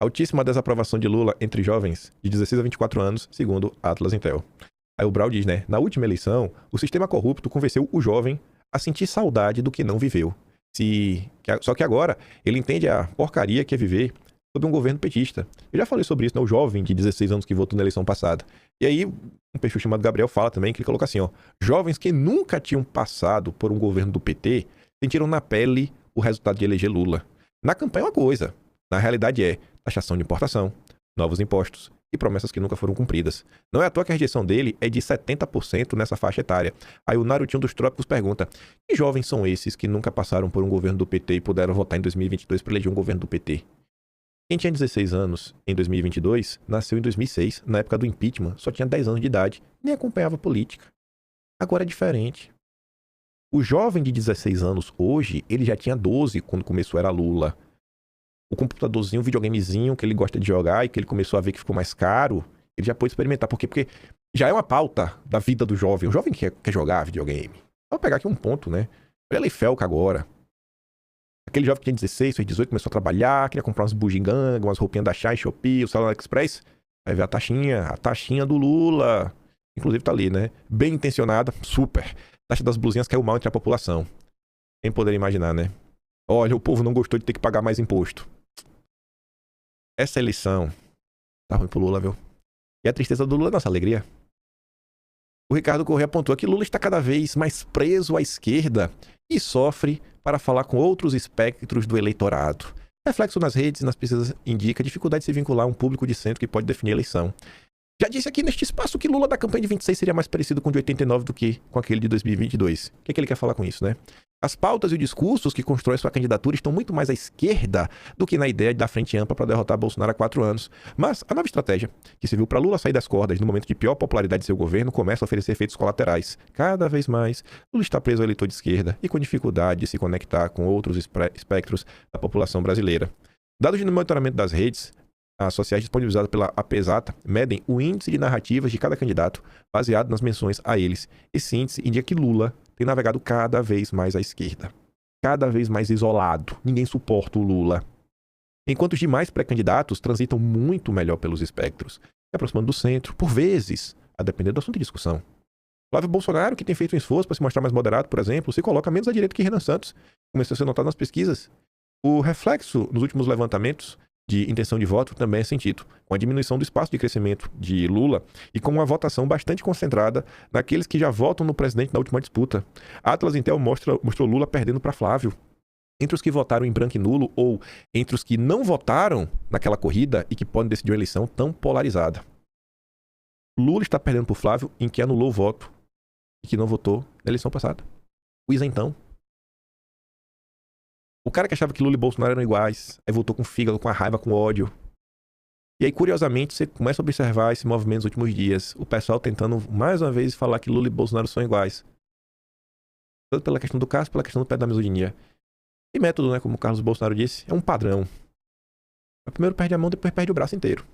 Altíssima desaprovação de Lula entre jovens de 16 a 24 anos, segundo Atlas Intel. Aí o Brau diz, né? Na última eleição, o sistema corrupto convenceu o jovem a sentir saudade do que não viveu. Só que agora ele entende a porcaria que é viver sob um governo petista. Eu já falei sobre isso, né? O jovem de 16 anos que votou na eleição passada. E aí, um perfil chamado Gabriel fala também, que ele coloca assim, ó. Jovens que nunca tinham passado por um governo do PT sentiram na pele o resultado de eleger Lula. Na campanha é uma coisa. Na realidade é taxação de importação, novos impostos e promessas que nunca foram cumpridas. Não é à toa que a rejeição dele é de 70% nessa faixa etária. Aí o Narutinho dos Trópicos pergunta, que jovens são esses que nunca passaram por um governo do PT e puderam votar em 2022 para eleger um governo do PT? Quem tinha 16 anos em 2022, nasceu em 2006, na época do impeachment, só tinha 10 anos de idade, nem acompanhava política. Agora é diferente. O jovem de 16 anos hoje, ele já tinha 12 quando começou a era Lula. O computadorzinho, o videogamezinho que ele gosta de jogar e que ele começou a ver que ficou mais caro, ele já pôde experimentar. Por quê? Porque já é uma pauta da vida do jovem. O jovem quer jogar videogame. Vou pegar aqui um ponto, né? Olha a Lei Felca agora. Aquele jovem que tinha 16, fez 18, começou a trabalhar, queria comprar umas bugigangas, umas roupinhas da Shai, Shopee, o Salão Express. Vai ver a taxinha do Lula. Inclusive tá ali, né? Bem intencionada, super. A taxa das blusinhas caiu mal entre a população. Quem poderia imaginar, né? Olha, o povo não gostou de ter que pagar mais imposto. Essa eleição tá ruim pro Lula, viu? E a tristeza do Lula é nossa alegria. O Ricardo Corrêa apontou que Lula está cada vez mais preso à esquerda e sofre para falar com outros espectros do eleitorado. Reflexo nas redes e nas pesquisas indica dificuldade de se vincular a um público de centro que pode definir a eleição. Já disse aqui neste espaço que Lula da campanha de 26 seria mais parecido com o de 89 do que com aquele de 2022. O que é que ele quer falar com isso, né? As pautas e os discursos que constroem sua candidatura estão muito mais à esquerda do que na ideia de dar frente ampla para derrotar Bolsonaro há 4 anos. Mas a nova estratégia, que serviu para Lula sair das cordas no momento de pior popularidade de seu governo, começa a oferecer efeitos colaterais. Cada vez mais, Lula está preso ao eleitor de esquerda e com dificuldade de se conectar com outros espectros da população brasileira. Dados de monitoramento das redes sociais disponibilizados pela APESATA medem o índice de narrativas de cada candidato baseado nas menções a eles. Esse índice indica que Lula tem navegado cada vez mais à esquerda. Cada vez mais isolado. Ninguém suporta o Lula. Enquanto os demais pré-candidatos transitam muito melhor pelos espectros, se aproximando do centro, por vezes, a depender do assunto de discussão. Flávio Bolsonaro, que tem feito um esforço para se mostrar mais moderado, por exemplo, se coloca menos à direita que Renan Santos. Começou a ser notado nas pesquisas. O reflexo nos últimos levantamentos de intenção de voto também é sentido, com a diminuição do espaço de crescimento de Lula e com uma votação bastante concentrada naqueles que já votam no presidente na última disputa. A Atlas Intel mostrou Lula perdendo para Flávio. Entre os que votaram em branco e nulo ou entre os que não votaram naquela corrida e que podem decidir uma eleição tão polarizada. Lula está perdendo para Flávio em que anulou o voto e que não votou na eleição passada. O isentão. O cara que achava que Lula e Bolsonaro eram iguais, aí votou com fígado, com a raiva, com ódio. E aí, curiosamente, você começa a observar esse movimento nos últimos dias. O pessoal tentando, mais uma vez, falar que Lula e Bolsonaro são iguais. Tanto pela questão do caso, pela questão do pé da misoginia. E método, né, como o Carlos Bolsonaro disse, é um padrão. Primeiro perde a mão, depois perde o braço inteiro.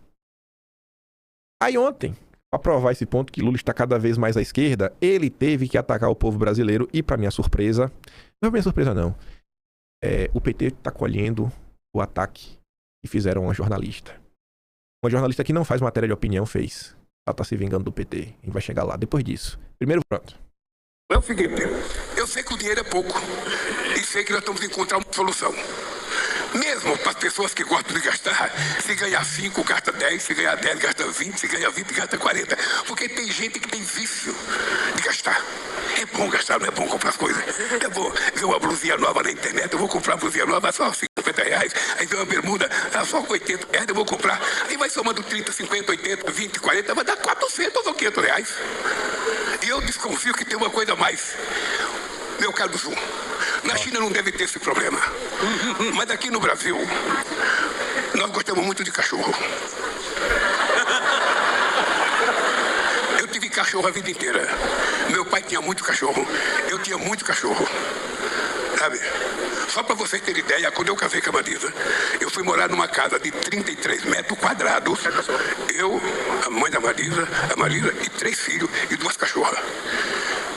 Aí ontem, para provar esse ponto que Lula está cada vez mais à esquerda, ele teve que atacar o povo brasileiro e, para minha surpresa, não é minha surpresa não, o PT está colhendo o ataque que fizeram a uma jornalista. Uma jornalista que não faz matéria de opinião fez. Ela está se vingando do PT. A gente vai chegar lá depois disso. Primeiro, pronto. É o seguinte, eu sei que o dinheiro é pouco e sei que nós estamos encontrando uma solução. Mesmo para as pessoas que gostam de gastar, se ganhar 5, gasta 10, se ganhar 10, gasta 20, se ganhar 20, gasta 40. Porque tem gente que tem vício de gastar. É bom gastar, não é bom comprar as coisas. Eu vou ver uma blusinha nova na internet, eu vou comprar uma blusinha nova só R$50. Aí vem uma bermuda, só R$80, eu vou comprar. Aí vai somando 30, 50, 80, 20, 40, vai dar R$400 ou R$500. E eu desconfio que tem uma coisa a mais. Meu caro do Sul, na China não deve ter esse problema. Mas aqui no Brasil, nós gostamos muito de cachorro. Eu tive cachorro a vida inteira. Meu pai tinha muito cachorro. Eu tinha muito cachorro. Sabe? Só para vocês terem ideia, quando eu casei com a Marisa, eu fui morar numa casa de 33 metros quadrados. Eu, a mãe da Marisa, a Marisa e 3 filhos e 2 cachorras.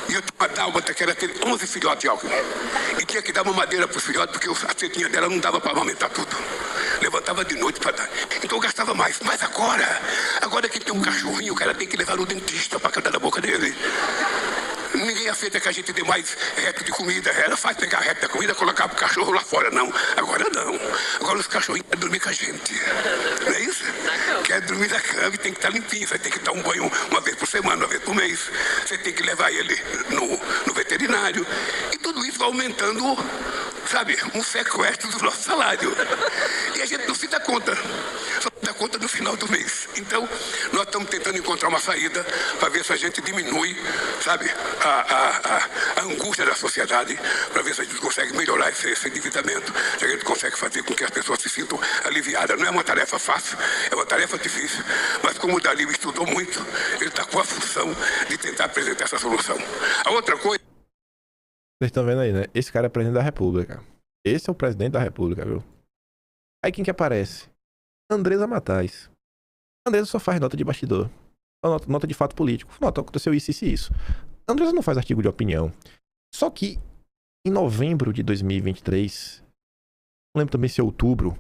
E eu tinha uma dálmata que ela teve 11 filhotes, e tinha que dar uma madeira para os filhotes, porque a cetinha dela não dava para amamentar tudo. Levantava de noite para dar. Então eu gastava mais. Mas agora que tem um cachorrinho, o cara tem que levar no dentista para cantar na boca dele. Ninguém aceita que a gente dê mais reto de comida. Era fácil pegar reto da comida e colocar o cachorro lá fora. Não, agora não. Agora os cachorrinhos querem dormir com a gente. Não é isso? Quer dormir na cama e tem que estar limpinho. Você tem que dar um banho uma vez por semana, uma vez por mês. Você tem que levar ele no veterinário. E tudo isso vai aumentando, sabe, um sequestro do nosso salário. E a gente não se dá conta. Só se dá conta no final do mês. Então, nós estamos tentando encontrar uma saída para ver se a gente diminui, sabe, a angústia da sociedade, para ver se a gente consegue melhorar esse endividamento, se a gente consegue fazer com que as pessoas se sintam aliviadas. Não é uma tarefa fácil, é uma tarefa difícil, mas como o Dalil estudou muito, ele está com a função de tentar apresentar essa solução. A outra coisa... Vocês estão vendo aí, né? Esse cara é presidente da República. Esse é o presidente da República, viu? Aí quem que aparece? Andresa Matais. Andresa só faz nota de bastidor. Nota de fato político. Nota, aconteceu isso, isso e isso. Andresa não faz artigo de opinião. Só que em novembro de 2023, não lembro também se é outubro,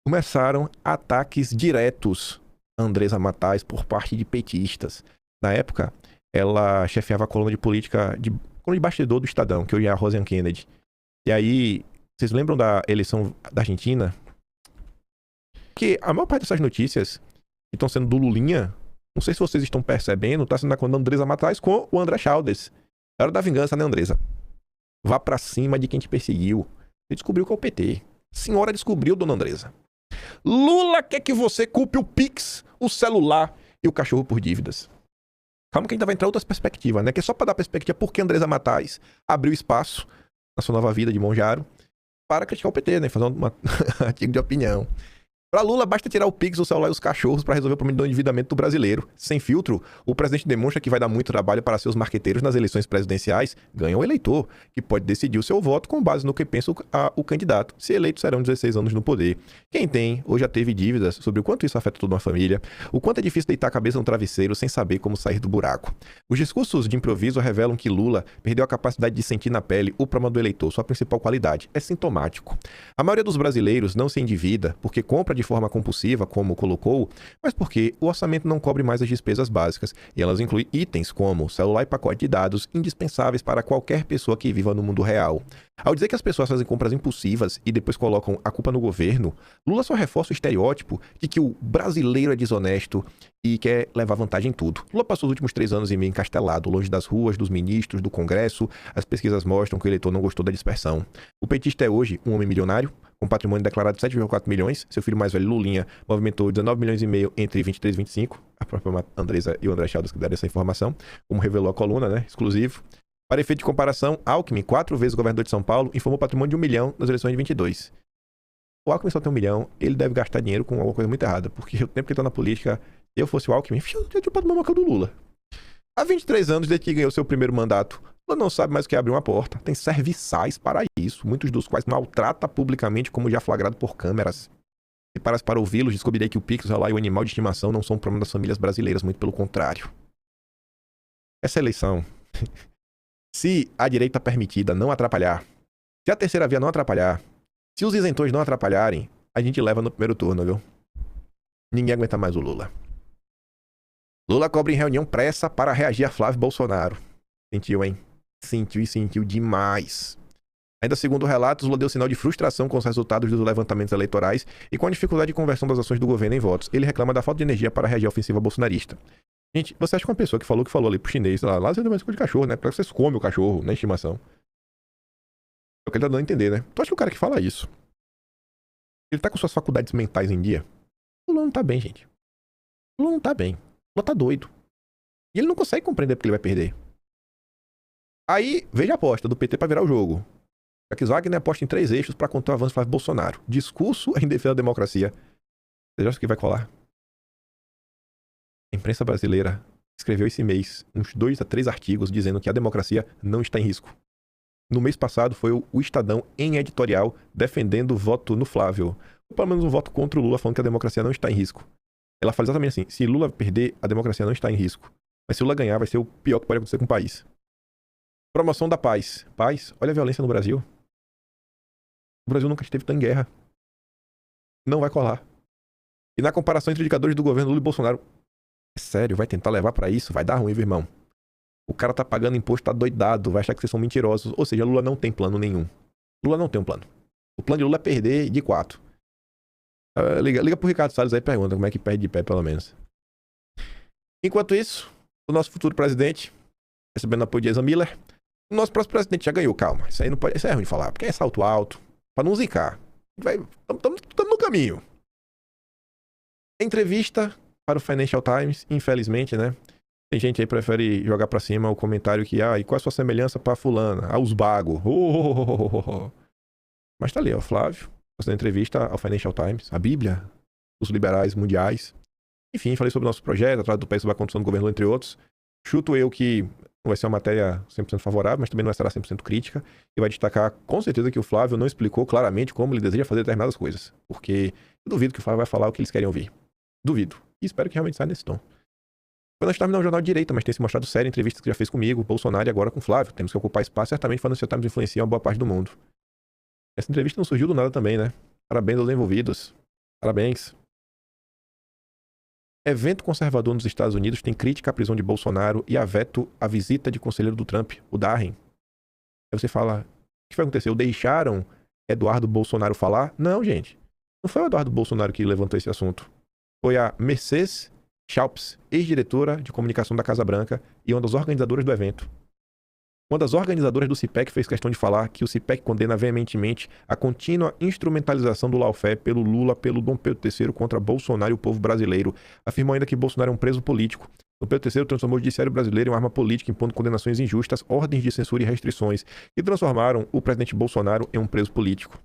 começaram ataques diretos a Andresa Matais por parte de petistas. Na época, ela chefiava a coluna de política, coluna de bastidor do Estadão, que hoje é a Rosiane Kennedy. E aí, vocês lembram da eleição da Argentina? Que a maior parte dessas notícias que estão sendo do Lulinha, não sei se vocês estão percebendo, está sendo na conta da Andresa Matais com o André Chaldes. É hora da vingança, né, Andresa? Vá pra cima de quem te perseguiu. Você descobriu que é o PT. A senhora descobriu, dona Andresa. Lula quer que você culpe o Pix, o celular e o cachorro por dívidas. Calma que a gente vai entrar em outras perspectivas, né? Que é só para dar perspectiva porque Andresa Matais abriu espaço na sua nova vida de Monjaro para criticar o PT, né? Fazer um artigo de opinião. Para Lula, basta tirar o Pix, o celular e os cachorros para resolver o problema do endividamento do brasileiro. Sem filtro, o presidente demonstra que vai dar muito trabalho para seus marqueteiros nas eleições presidenciais. Ganha o eleitor, que pode decidir o seu voto com base no que pensa o candidato. Se eleito, serão 16 anos no poder. Quem tem ou já teve dívidas sobre o quanto isso afeta toda uma família, o quanto é difícil deitar a cabeça no travesseiro sem saber como sair do buraco. Os discursos de improviso revelam que Lula perdeu a capacidade de sentir na pele o problema do eleitor. Sua principal qualidade é sintomático. A maioria dos brasileiros não se endivida porque compra de forma compulsiva, como colocou, mas porque o orçamento não cobre mais as despesas básicas e elas incluem itens como celular e pacote de dados indispensáveis para qualquer pessoa que viva no mundo real. Ao dizer que as pessoas fazem compras impulsivas e depois colocam a culpa no governo, Lula só reforça o estereótipo de que o brasileiro é desonesto e quer levar vantagem em tudo. Lula passou os últimos 3 anos e meio encastelado, longe das ruas, dos ministros, do Congresso. As pesquisas mostram que o eleitor não gostou da dispersão. O petista é hoje um homem milionário, com patrimônio declarado de 7,4 milhões. Seu filho mais velho, Lulinha, movimentou 19 milhões e meio entre 23 e 25. A própria Andresa e o André Chaldes que deram essa informação, como revelou a coluna, né? Exclusivo. Para efeito de comparação, Alckmin, 4 vezes governador de São Paulo, informou patrimônio de 1 milhão nas eleições de 22. O Alckmin só tem 1 milhão, ele deve gastar dinheiro com alguma coisa muito errada, porque o tempo que ele tá na política, se eu fosse o Alckmin, eu tinha chupado uma boca do Lula. Há 23 anos, desde que ganhou seu primeiro mandato, Lula não sabe mais o que é abrir uma porta. Tem serviçais para isso, muitos dos quais maltrata publicamente, como já flagrado por câmeras. E para ouvi-los, descobrirei que o Pix, o celular e o animal de estimação não são um problema das famílias brasileiras, muito pelo contrário. Essa eleição, se a direita permitida não atrapalhar, se a terceira via não atrapalhar, se os isentões não atrapalharem, a gente leva no primeiro turno, viu? Ninguém aguenta mais o Lula. Lula cobra em reunião pressa para reagir a Flávio Bolsonaro. Sentiu, hein? Sentiu e sentiu demais. Ainda segundo relatos, Lula deu sinal de frustração com os resultados dos levantamentos eleitorais e com a dificuldade de conversão das ações do governo em votos. Ele reclama da falta de energia para reagir à ofensiva bolsonarista. Gente, você acha que uma pessoa que falou ali pro chinês, lá você não vai coisa de cachorro, né? Porque vocês comem o cachorro, na estimação. É o que ele tá dando a entender, né? Tu acha que o cara que fala isso, ele tá com suas faculdades mentais em dia? O Lula não tá bem, gente. O Lula não tá bem. O Lula tá doido. E ele não consegue compreender porque ele vai perder. Aí, veja a aposta do PT pra virar o jogo. Jacques Wagner aposta em 3 eixos pra conter o avanço do Flávio Bolsonaro. Discurso em defesa da democracia. Você acha que vai colar? A imprensa brasileira escreveu esse mês uns 2 a 3 artigos dizendo que a democracia não está em risco. No mês passado foi o Estadão em editorial defendendo o voto no Flávio. Ou pelo menos um voto contra o Lula falando que a democracia não está em risco. Ela fala exatamente assim, se Lula perder, a democracia não está em risco. Mas se Lula ganhar, vai ser o pior que pode acontecer com o país. Promoção da paz. Paz, olha a violência no Brasil. O Brasil nunca esteve tão em guerra. não vai colar. E na comparação entre indicadores do governo Lula e Bolsonaro, é sério, vai tentar levar pra isso? Vai dar ruim, viu, irmão? O cara tá pagando imposto, tá doidado, vai achar que vocês são mentirosos. Ou seja, Lula não tem plano nenhum. Lula não tem um plano. O plano de Lula é perder de 4. Liga pro Ricardo Salles aí e pergunta como é que perde de pé, pelo menos. Enquanto isso, o nosso futuro presidente, recebendo apoio de Ezra Miller, o nosso próximo presidente já ganhou, calma. Isso aí não pode, isso é ruim de falar, porque é salto alto, pra não zicar. Estamos no caminho. Entrevista para o Financial Times, infelizmente, né? Tem gente aí que prefere jogar pra cima o comentário que, e qual é a sua semelhança pra fulana? Os bagos. Mas tá ali, ó, Flávio, fazendo entrevista ao Financial Times, a Bíblia dos liberais mundiais. Enfim, falei sobre o nosso projeto, atrás do país sobre a condução do governo, entre outros. Chuto eu que não vai ser uma matéria 100% favorável, mas também não será 100% crítica. E vai destacar com certeza que o Flávio não explicou claramente como ele deseja fazer determinadas coisas. Porque eu duvido que o Flávio vai falar o que eles querem ouvir. Duvido. E espero que realmente saia nesse tom. Quando a gente terminar o jornal de direita, mas tem se mostrado sério em entrevistas que já fez comigo, Bolsonaro e agora com o Flávio. Temos que ocupar espaço, certamente falando que Times influencia uma boa parte do mundo. Essa entrevista não surgiu do nada também, né? Parabéns aos envolvidos. Parabéns. Evento conservador nos Estados Unidos tem crítica à prisão de Bolsonaro e a veto à visita de conselheiro do Trump, o Darren. Aí você fala, o que vai acontecer? Deixaram Eduardo Bolsonaro falar? Não, gente. Não foi o Eduardo Bolsonaro que levantou esse assunto. Foi a Mercedes Schalps, ex-diretora de comunicação da Casa Branca e uma das organizadoras do evento. Uma das organizadoras do CIPEC fez questão de falar que o CIPEC condena veementemente a contínua instrumentalização do lawfare pelo Lula, pelo Dom Pedro III contra Bolsonaro e o povo brasileiro. Afirmou ainda que Bolsonaro é um preso político. Dom Pedro III transformou o judiciário brasileiro em uma arma política, impondo condenações injustas, ordens de censura e restrições, que transformaram o presidente Bolsonaro em um preso político.